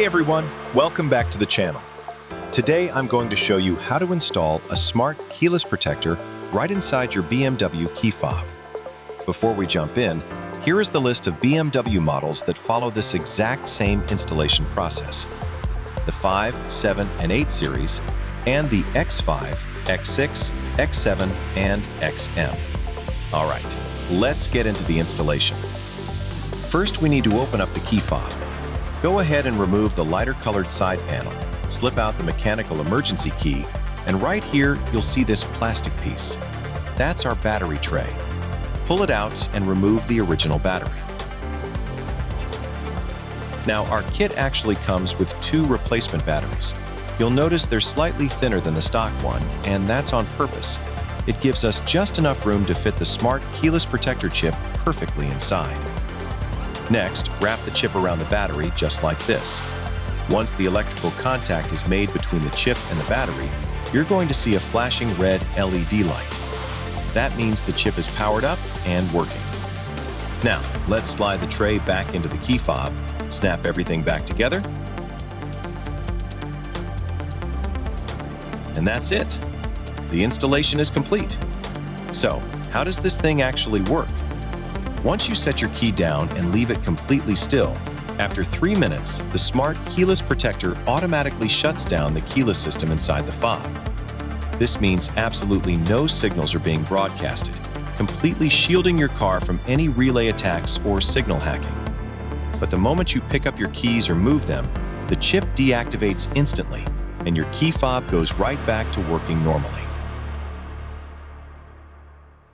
Hey everyone, welcome back to the channel. Today I'm going to show you how to install a smart keyless protector right inside your BMW key fob. Before we jump in, here is the list of BMW models that follow this exact same installation process. The 5, 7, and 8 series, and the X5, X6, X7, and XM. Alright, let's get into the installation. First, we need to open up the key fob. Go ahead and remove the lighter colored side panel, slip out the mechanical emergency key, and right here you'll see this plastic piece. That's our battery tray. Pull it out and remove the original battery. Now our kit actually comes with 2 replacement batteries. You'll notice they're slightly thinner than the stock one, and that's on purpose. It gives us just enough room to fit the smart keyless protector chip perfectly inside. Next, wrap the chip around the battery just like this. Once the electrical contact is made between the chip and the battery, you're going to see a flashing red LED light. That means the chip is powered up and working. Now, let's slide the tray back into the key fob, snap everything back together, and that's it. The installation is complete. So, how does this thing actually work? Once you set your key down and leave it completely still, after 3 minutes, the smart keyless protector automatically shuts down the keyless system inside the fob. This means absolutely no signals are being broadcasted, completely shielding your car from any relay attacks or signal hacking. But the moment you pick up your keys or move them, the chip deactivates instantly, and your key fob goes right back to working normally.